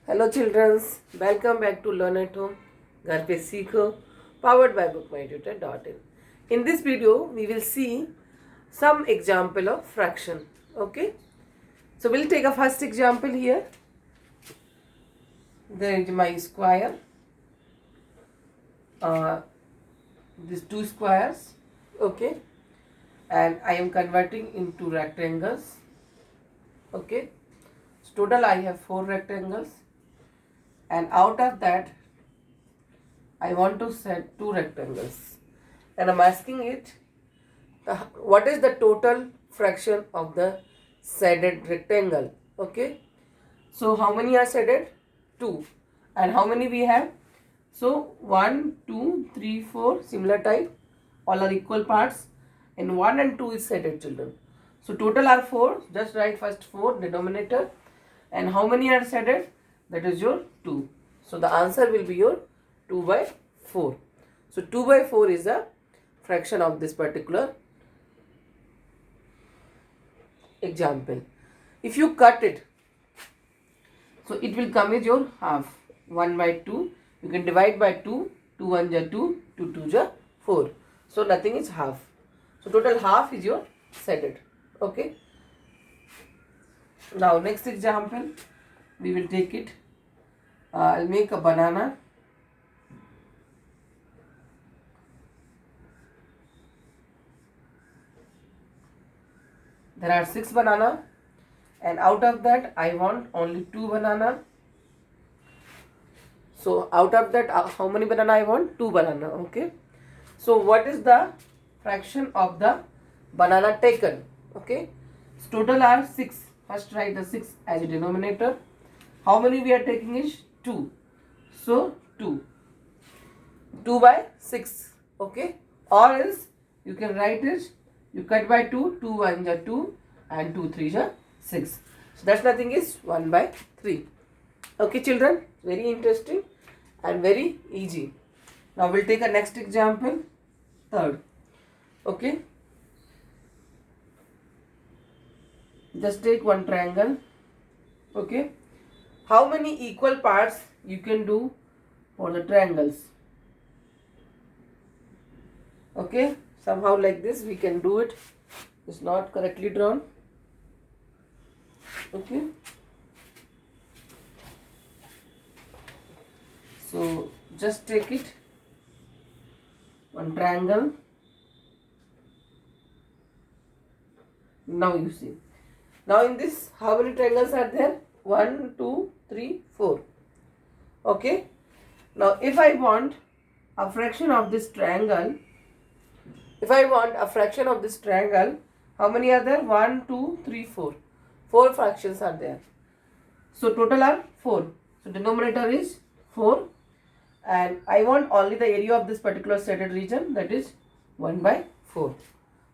Hello children, welcome back to Learn at Home, घर पे सीखो, powered by bookmytutor.in. In this video, we will see some example of fraction. Okay, so we'll take a first example here. There is my square. These two squares. Okay, and I am converting into rectangles. Okay, so total I have 4 rectangles. And out of that I want to set 2 rectangles, and I'm asking it what is the total fraction of the shaded rectangle. Okay, so how many are shaded? 2. And how many we have? So 1 2 3 4 similar type, all are equal parts, and 1 and 2 is shaded, children. So total are 4. Just write first 4 denominator, and how many are shaded? That is your 2. So the answer will be your 2 by 4. So 2 by 4 is the fraction of this particular example. If you cut it, so it will come as your half. 1 by 2. You can divide by 2. 2 1 ja 2. 2 2 ja 4. So nothing is half. So total half is your shaded. Okay. Now next example, we will take it. I'll make a banana. There are 6 banana, and out of that I want only 2 banana. So out of that how many banana I want? 2 banana. Okay. So what is the fraction of the banana taken? Okay. So total are 6. First write the 6 as a denominator. How many we are taking is 2. So 2. 2 by 6. Okay. Or else you can write it, you cut by 2. 2 1 ja 2 and 2 3 ja 6. So that's nothing is 1 by 3. Okay children, very interesting and very easy. Now we'll take a next example, third. Okay, just take one triangle. Okay, how many equal parts you can do for the triangles? Okay, somehow like this we can do it. It's not correctly drawn. Okay, so just take it, one triangle. Now you see, now in this how many triangles are there? 1 2 3 4. Okay, now if I want a fraction of this triangle, how many are there? 1 2 3 4. 4 fractions are there. So total are 4. So denominator is 4, and I want only the area of this particular shaded region, that is 1 by 4.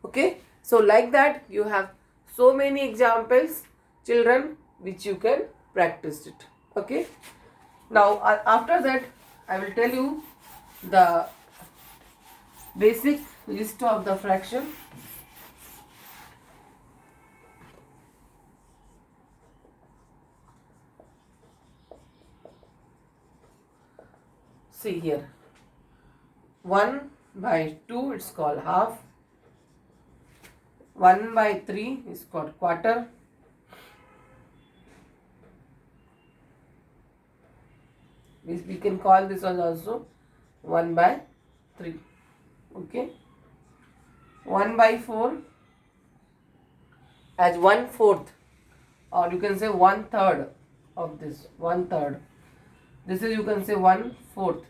Okay, so like that you have so many examples, children, which you can practice it. Okay, now after that I will tell you the basic list of the fraction. See here, 1 by 2 it's called half, 1 by 3 is called quarter, we can call this one also 1 by 3. Okay, 1 by 4 as 1/4, or you can say 1/3 of this, 1/3. This is, you can say, 1/4.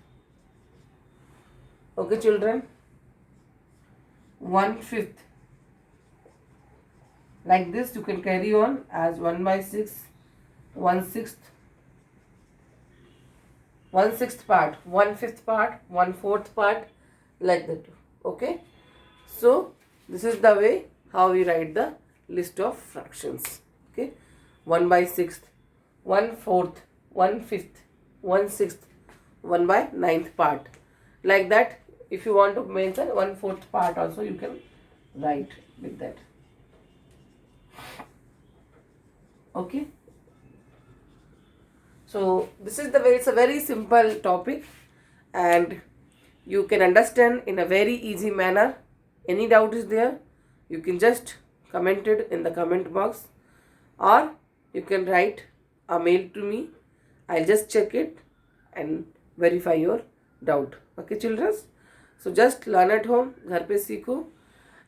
Okay children, 1/5. Like this you can carry on as 1 by 6, 1/6, 1/6 part, 1/5 part, 1/4 part, like that. Okay, so this is the way how we write the list of fractions. Okay, 1 by 6th, 1/4, 1/5, 1/6, 1 by 9th part, like that. If you want to mention 1/4 part also, you can write with that. Okay, So this is it's a very simple topic, and you can understand in a very easy manner. Any doubt is there, you can just comment it in the comment box, or you can write a mail to me. I'll just check it and verify your doubt. Okay children, so just learn at home, घर पे सीखो,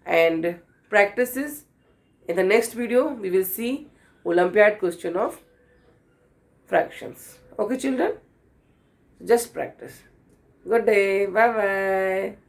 and practices. In the next video we will see Olympiad question of fractions. Okay children, just practice. Good day, bye bye.